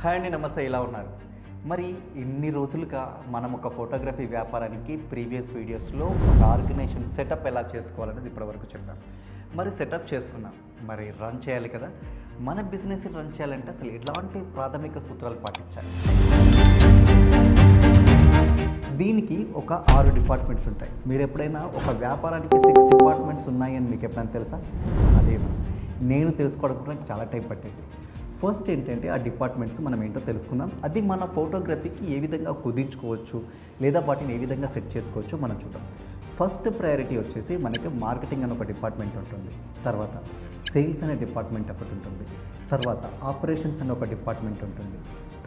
Hi అండి, నమస్తే. ఎలా ఉన్నారు? మరి ఇన్ని రోజులుగా మనం ఒక ఫోటోగ్రఫీ వ్యాపారానికి ప్రీవియస్ వీడియోస్లో ఒక ఆర్గనైజేషన్ సెటప్ ఎలా చేసుకోవాలనేది ఇప్పటివరకు చెప్పాం. మరి సెటప్ చేసుకున్నాం, మరి రన్ చేయాలి కదా. మన బిజినెస్ని రన్ చేయాలంటే అసలు ఎలాంటి ప్రాథమిక సూత్రాలు పాటించాలి? దీనికి ఒక 6 డిపార్ట్మెంట్స్ ఉంటాయి. మీరు ఎప్పుడైనా ఒక వ్యాపారానికి 6 డిపార్ట్మెంట్స్ ఉన్నాయని మీకు ఎప్పుడైనా తెలుసా? అదే నేను తెలుసుకోవడానికి నాకు చాలా టైం పట్టేది. ఫస్ట్ ఏంటంటే ఆ డిపార్ట్మెంట్స్ మనం ఏంటో తెలుసుకుందాం. అది మన ఫోటోగ్రఫీకి ఏ విధంగా కుదించుకోవచ్చు లేదా వాటిని ఏ విధంగా సెట్ చేసుకోవచ్చు మనం చూద్దాం. ఫస్ట్ ప్రయారిటీ వచ్చేసి మనకి మార్కెటింగ్ అనే ఒక డిపార్ట్మెంట్ ఉంటుంది, తర్వాత సేల్స్ అనే డిపార్ట్మెంట్ ఒకటి ఉంటుంది, తర్వాత ఆపరేషన్స్ అనే ఒక డిపార్ట్మెంట్ ఉంటుంది,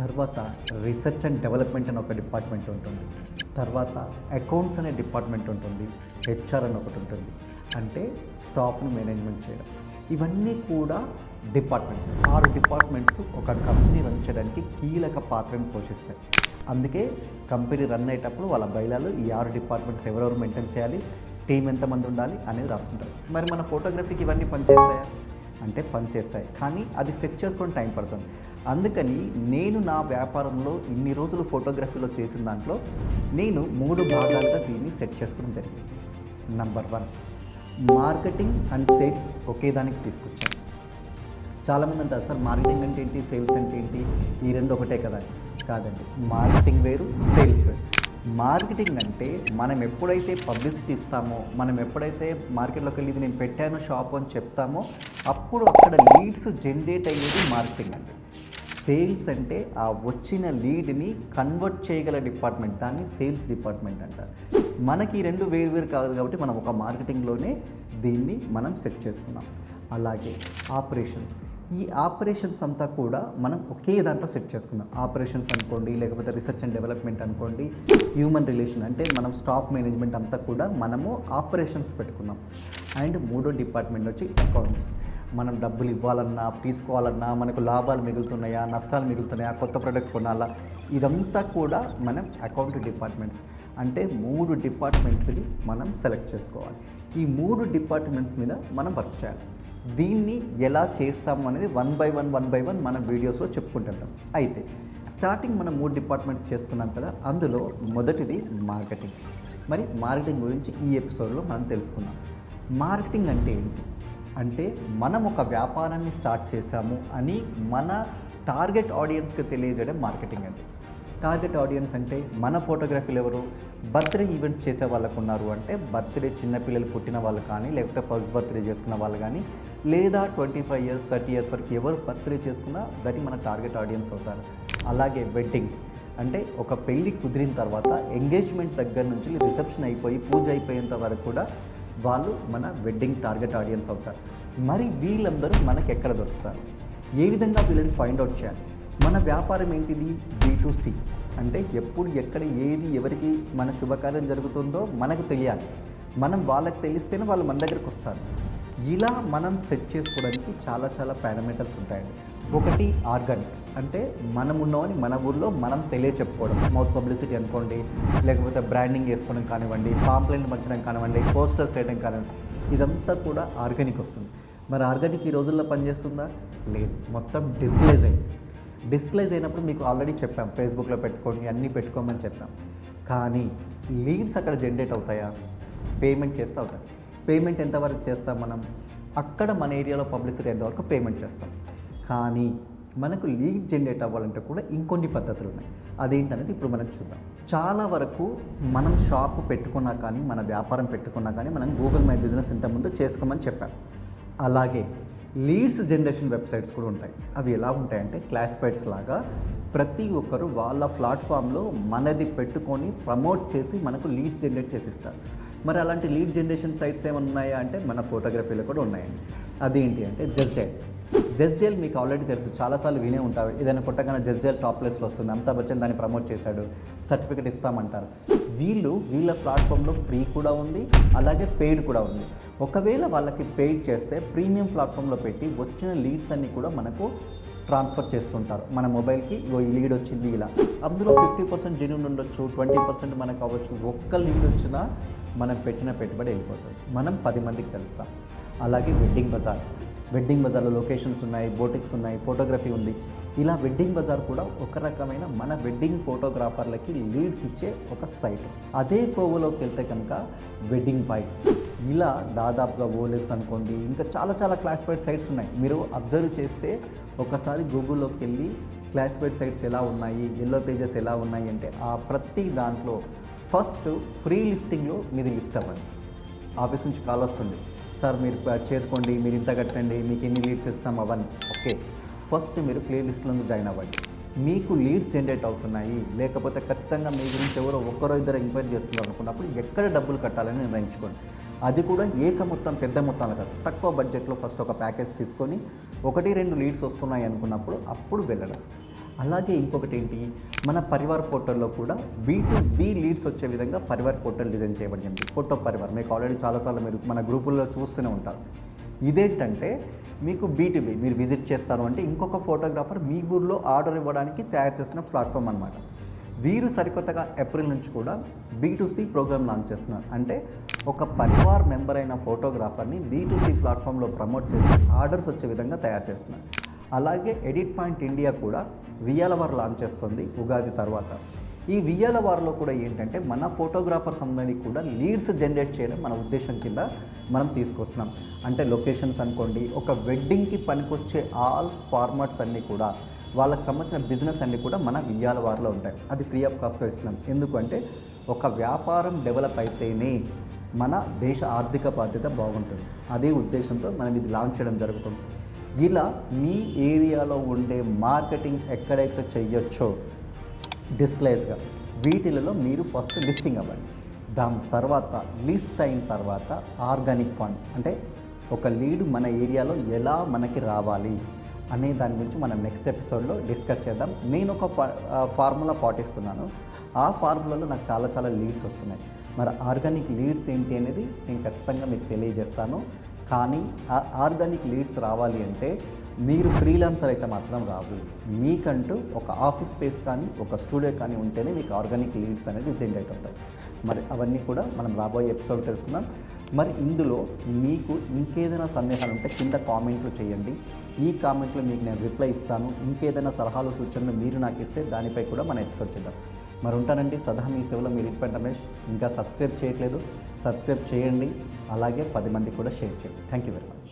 తర్వాత రీసెర్చ్ అండ్ డెవలప్మెంట్ అనే ఒక డిపార్ట్మెంట్ ఉంటుంది, తర్వాత అకౌంట్స్ అనే డిపార్ట్మెంట్ ఉంటుంది, హెచ్ఆర్ అని ఒకటి ఉంటుంది, అంటే స్టాఫ్ను మేనేజ్మెంట్ చేయడం. ఇవన్నీ కూడా డిపార్ట్మెంట్స్. 6 డిపార్ట్మెంట్స్ ఒక కంపెనీ రన్ చేయడానికి కీలక పాత్రను పోషిస్తాయి. అందుకే కంపెనీ రన్ అయ్యేటప్పుడు వాళ్ళ బయలాలు ఈ 6 డిపార్ట్మెంట్స్ ఎవరెవరు మెయింటైన్ చేయాలి, టీం ఎంతమంది ఉండాలి అనేది రాసుకుంటారు. మరి మన ఫోటోగ్రఫీకి ఇవన్నీ పనిచేస్తాయా అంటే పనిచేస్తాయి, కానీ అది సెట్ చేసుకొని టైం పడుతుంది. అందుకని నేను నా వ్యాపారంలో ఇన్ని రోజులు ఫోటోగ్రఫీలో చేసిన దాంట్లో నేను 3 భాగాలుగా దీన్ని సెట్ చేసుకోవడం జరిగింది. నంబర్ 1, మార్కెటింగ్ అండ్ సేల్స్ ఒకే దానికి తీసుకొచ్చాను. చాలామంది అంటారు, సార్ మార్కెటింగ్ అంటే ఏంటి, సేల్స్ అంటే ఏంటి, ఈ రెండు ఒకటే కదా? కాదండి, మార్కెటింగ్ వేరు, సేల్స్ వేరు. మార్కెటింగ్ అంటే మనం ఎప్పుడైతే పబ్లిసిటీ ఇస్తామో, మనం ఎప్పుడైతే మార్కెట్లోకి వెళ్ళి నేను పెట్టాను షాప్ అని చెప్తామో అప్పుడు అక్కడ లీడ్స్ జనరేట్ అయ్యేది మార్కెటింగ్ అంటే. సేల్స్ అంటే ఆ వచ్చిన లీడ్ని కన్వర్ట్ చేయగల డిపార్ట్మెంట్, దాన్ని సేల్స్ డిపార్ట్మెంట్ అంటారు. మనకి ఈ రెండు వేరు కాదు కాబట్టి మనం ఒక మార్కెటింగ్లోనే దీన్ని మనం సెట్ చేసుకున్నాం. అలాగే ఆపరేషన్స్, ఈ ఆపరేషన్స్ అంతా కూడా మనం ఒకే దాంట్లో సెట్ చేసుకున్నాం. ఆపరేషన్స్ అనుకోండి, లేకపోతే రీసెర్చ్ అండ్ డెవలప్మెంట్ అనుకోండి, హ్యూమన్ రిలేషన్ అంటే మనం స్టాఫ్ మేనేజ్మెంట్ అంతా కూడా మనము ఆపరేషన్స్ పెట్టుకున్నాం. అండ్ 3వ డిపార్ట్మెంట్ వచ్చి అకౌంట్స్. మనం డబ్బులు ఇవ్వాలన్నా తీసుకోవాలన్నా, మనకు లాభాలు మిగులుతున్నాయా నష్టాలు మిగులుతున్నాయా, కొత్త ప్రోడక్ట్ కొనాలా, ఇదంతా కూడా మనం అకౌంట్ డిపార్ట్మెంట్స్. అంటే 3 డిపార్ట్మెంట్స్ని మనం సెలెక్ట్ చేసుకోవాలి. ఈ 3 డిపార్ట్మెంట్స్ మీద మనం వర్క్ చేయాలి. దీన్ని ఎలా చేస్తాము అనేది వన్ బై వన్ మన వీడియోస్లో చెప్పుకుంటాం. అయితే స్టార్టింగ్ మనం 3 డిపార్ట్మెంట్స్ చేసుకున్నాం కదా, అందులో మొదటిది మార్కెటింగ్. మరి మార్కెటింగ్ గురించి ఈ ఎపిసోడ్లో మనం తెలుసుకున్నాం. మార్కెటింగ్ అంటే ఏంటి అంటే, మనం ఒక వ్యాపారాన్ని స్టార్ట్ చేశాము అని మన టార్గెట్ ఆడియన్స్కి తెలియజేయడం మార్కెటింగ్ అండి. టార్గెట్ ఆడియన్స్ అంటే మన ఫోటోగ్రఫీలు ఎవరు, బర్త్డే ఈవెంట్స్ చేసే వాళ్ళకు ఉన్నారు అంటే బర్త్డే చిన్నపిల్లలు పుట్టిన వాళ్ళు కానీ, లేకపోతే ఫస్ట్ బర్త్డే చేసుకున్న వాళ్ళు కానీ, లేదా 25 ఇయర్స్ 30 ఇయర్స్ వరకు ఎవరు బర్త్డే చేసుకున్నా దట్ మన టార్గెట్ ఆడియన్స్ అవుతారు. అలాగే వెడ్డింగ్స్ అంటే ఒక పెళ్ళి కుదిరిన తర్వాత ఎంగేజ్మెంట్ దగ్గర నుంచి రిసెప్షన్ అయిపోయి పూజ అయిపోయేంత వరకు కూడా వాళ్ళు మన వెడ్డింగ్ టార్గెట్ ఆడియన్స్ అవుతారు. మరి వీళ్ళందరూ మనకు ఎక్కడ దొరుకుతారు, ఏ విధంగా వీళ్ళని ఫైండ్ అవుట్ చేయాలి? మన వ్యాపారం ఏంటిది, B2C అంటే ఎప్పుడు ఎక్కడ ఏది ఎవరికి మన శుభకార్యం జరుగుతుందో మనకు తెలియాలి. మనం వాళ్ళకి తెలిస్తేనే వాళ్ళు మన దగ్గరికి వస్తారు. ఇలా మనం సెట్ చేసుకోవడానికి చాలా పారామీటర్స్ ఉంటాయండి. ఒకటి ఆర్గానిక్ అంటే మనం ఉన్నామని మన ఊళ్ళో మనం తెలియచెప్పుకోవడం, మౌత్ పబ్లిసిటీ అనుకోండి, లేకపోతే బ్రాండింగ్ వేసుకోవడం కానివ్వండి, పాంప్లెంట్ పంచడం కానివ్వండి, పోస్టర్స్ వేయడం కానివ్వండి, ఇదంతా కూడా ఆర్గానిక్ వస్తుంది. మరి ఆర్గానిక్ ఈ రోజుల్లో పనిచేస్తుందా? లేదు, మొత్తం డిజిటలైజ్ అయింది. డిజిటలైజ్ అయినప్పుడు మీకు ఆల్రెడీ చెప్పాం, ఫేస్బుక్లో పెట్టుకోండి, అన్నీ పెట్టుకోమని చెప్పాం. కానీ లీడ్స్ అక్కడ జనరేట్ అవుతాయా? పేమెంట్ చేస్తే అవుతాయి. పేమెంట్ ఎంతవరకు చేస్తాం మనం? అక్కడ మన ఏరియాలో పబ్లిసిటీ ఎంతవరకు పేమెంట్ చేస్తాం. కానీ మనకు లీడ్ జనరేట్ అవ్వాలంటే కూడా ఇంకొన్ని పద్ధతులు ఉన్నాయి. అదేంటనేది ఇప్పుడు మనం చూద్దాం. చాలా వరకు మనం షాపు పెట్టుకున్నా కానీ, మన వ్యాపారం పెట్టుకున్నా కానీ మనం గూగుల్ మై బిజినెస్ ఇంతకుముందు చేసుకోమని చెప్పాం. అలాగే లీడ్స్ జనరేషన్ వెబ్సైట్స్ కూడా ఉంటాయి. అవి ఎలా ఉంటాయంటే క్లాసిఫైడ్స్ లాగా ప్రతి ఒక్కరు వాళ్ళ ప్లాట్ఫామ్లో మనది పెట్టుకొని ప్రమోట్ చేసి మనకు లీడ్స్ జనరేట్ చేసిస్తారు. మరి అలాంటి లీడ్ జనరేషన్ సైట్స్ ఏమైనా ఉన్నాయా అంటే మన ఫోటోగ్రఫీలో కూడా ఉన్నాయండి. అదేంటి అంటే జస్డేల్ మీకు ఆల్రెడీ తెలుసు, చాలాసార్లు వినే ఉంటారు. ఏదైనా కొట్టగానే జస్డేల్ టాప్ ప్లేస్లో వస్తుంది, అమితాబ్ బచ్చన్ దాన్ని ప్రమోట్ చేశాడు, సర్టిఫికేట్ ఇస్తామంటారు. వీళ్ళ ప్లాట్ఫామ్లో ఫ్రీ కూడా ఉంది, అలాగే పెయిడ్ కూడా ఉంది. ఒకవేళ వాళ్ళకి పెయిడ్ చేస్తే ప్రీమియం ప్లాట్ఫామ్లో పెట్టి వచ్చిన లీడ్స్ అన్నీ కూడా మనకు ట్రాన్స్ఫర్ చేస్తుంటారు. మన మొబైల్కి ఈ లీడ్ వచ్చింది ఇలా, అందులో 50% జెన్యూన్ ఉండొచ్చు, 20% మనకు అవ్వచ్చు. ఒక్క లీడ్ వచ్చినా మనం పెట్టిన పెట్టుబడి వెళ్ళిపోతుంది, మనం 10 మందికి తెలుస్తాం. అలాగే వెడ్డింగ్ బజార్లో లొకేషన్స్ ఉన్నాయి, బోటిక్స్ ఉన్నాయి, ఫోటోగ్రఫీ ఉంది. ఇలా వెడ్డింగ్ బజార్ కూడా ఒక రకమైన మన వెడ్డింగ్ ఫోటోగ్రాఫర్లకి లీడ్స్ ఇచ్చే ఒక సైట్. అదే కోవలోకి వెళ్తే కనుక వెడ్డింగ్ వైట్, ఇలా దాదాపుగా ఓలెక్స్ అనుకోండి, ఇంకా చాలా చాలా క్లాసిఫైడ్ సైట్స్ ఉన్నాయి. మీరు అబ్జర్వ్ చేస్తే ఒకసారి గూగుల్లోకి వెళ్ళి క్లాసిఫైడ్ సైట్స్ ఎలా ఉన్నాయి, ఎల్లో పేజెస్ ఎలా ఉన్నాయి అంటే ఆ ప్రతి దాంట్లో ఫస్ట్ ఫ్రీ లిస్టింగ్లో మీది లిస్ట్ అవ్వండి. ఆఫీస్ నుంచి కాల్ వస్తుంది, సార్ మీరు చేరుకోండి, మీరు ఇంత కట్టండి, మీకు ఎన్ని లీడ్స్ ఇస్తాం అవన్నీ. ఓకే, ఫస్ట్ మీరు ప్లే లిస్ట్లో జాయిన్ అవ్వండి. మీకు లీడ్స్ జనరేట్ అవుతున్నాయి, లేకపోతే ఖచ్చితంగా మీ గురించి ఎవరో ఒక్కరో ఇద్దరు ఎంక్వైరీ చేస్తున్నారు అనుకున్నప్పుడు ఎక్కడ డబ్బులు కట్టాలని నిర్ణయించుకోండి. అది కూడా మొత్తం పెద్ద మొత్తాలు కాదు, తక్కువ బడ్జెట్లో ఫస్ట్ ఒక ప్యాకేజ్ తీసుకొని 1-2 లీడ్స్ వస్తున్నాయి అనుకున్నప్పుడు అప్పుడు వెళ్ళడం. అలాగే ఇంకొకటి ఏంటి, మన పరివార్ పోర్టల్లో కూడా B2B లీడ్స్ వచ్చే విధంగా పరివార్ పోర్టల్ డిజైన్ చేయబడింది. ఫోటో పరివార్ మీకు ఆల్రెడీ చాలాసార్లు మీరు మన గ్రూపుల్లో చూస్తూనే ఉంటారు. ఇదేంటంటే మీకు B2B మీరు విజిట్ చేస్తారు అంటే ఇంకొక ఫోటోగ్రాఫర్ మీ ఊర్లో ఆర్డర్ ఇవ్వడానికి తయారు చేసిన ప్లాట్ఫామ్ అనమాట. వీరు సరికొత్తగా ఏప్రిల్ నుంచి కూడా B2C ప్రోగ్రామ్ లాంచ్ చేస్తున్నారు. అంటే ఒక పరివార్ మెంబర్ అయిన ఫోటోగ్రాఫర్ని B2C ప్లాట్ఫామ్లో ప్రమోట్ చేసి ఆర్డర్స్ వచ్చే విధంగా తయారు చేస్తున్నారు. అలాగే ఎడిట్ పాయింట్ ఇండియా కూడా వియాల వార్ లాంచ్ చేస్తుంది ఉగాది తర్వాత. ఈ వియాల వార్లో కూడా ఏంటంటే మన ఫోటోగ్రాఫర్స్ అందరినీ కూడా లీడ్స్ జనరేట్ చేయడం మన ఉద్దేశం కింద మనం తీసుకొస్తున్నాం. అంటే లొకేషన్స్ అనుకోండి, ఒక వెడ్డింగ్కి పనికొచ్చే ఆల్ ఫార్మాట్స్ అన్నీ కూడా వాళ్ళకి సంబంధించిన బిజినెస్ అన్నీ కూడా మన వియాల వార్లో ఉంటాయి. అది ఫ్రీ ఆఫ్ కాస్ట్గా ఇస్తున్నాం. ఎందుకంటే ఒక వ్యాపారం డెవలప్ అయితేనే మన దేశ ఆర్థిక బాధ్యత బాగుంటుంది. అదే ఉద్దేశంతో మనం ఇది లాంచ్ చేయడం జరుగుతుంది. ఇలా మీ ఏరియాలో ఉండే మార్కెటింగ్ ఎక్కడైతే చెయ్యొచ్చో డిస్క్లైజ్గా వీటిలలో మీరు ఫస్ట్ లిస్టింగ్ అవ్వండి. దాని తర్వాత లిస్ట్ అయిన తర్వాత ఆర్గానిక్ ఫండ్ అంటే ఒక లీడ్ మన ఏరియాలో ఎలా మనకి రావాలి అనే దాని గురించి మనం నెక్స్ట్ ఎపిసోడ్లో డిస్కస్ చేద్దాం. నేను ఒక ఫార్ములా పాటిస్తున్నాను. ఆ ఫార్ములాలో నాకు చాలా చాలా లీడ్స్ వస్తున్నాయి. మరి ఆర్గానిక్ లీడ్స్ ఏంటి అనేది నేను ఖచ్చితంగా మీకు తెలియజేస్తాను. కానీ ఆ ఆర్గానిక్ లీడ్స్ రావాలి అంటే మీరు ఫ్రీలాన్సర్ అయితే మాత్రం రావు. మీకంటూ ఒక ఆఫీస్ స్పేస్ కానీ ఒక స్టూడియో కానీ ఉంటేనే మీకు ఆర్గానిక్ లీడ్స్ అనేది జనరేట్ అవుతాయి. మరి అవన్నీ కూడా మనం రాబోయే ఎపిసోడ్ తెలుసుకుందాం. మరి ఇందులో మీకు ఇంకేదైనా సందేహాలు ఉంటే కింద కామెంట్లు చేయండి. ఈ కామెంట్లో మీకు నేను రిప్లై ఇస్తాను. ఇంకేదైనా సలహాలు సూచనలు మీరు నాకు ఇస్తే దానిపై కూడా మనం ఎపిసోడ్ చేద్దాం. మరి ఉంటానండి, సదా మీ సేవలో మీరు ఇన్పండి రమేష్. ఇంకా సబ్స్క్రైబ్ చేయట్లేదు, సబ్స్క్రైబ్ చేయండి. అలాగే 10 మంది కూడా షేర్ చేయండి. Thank you very much.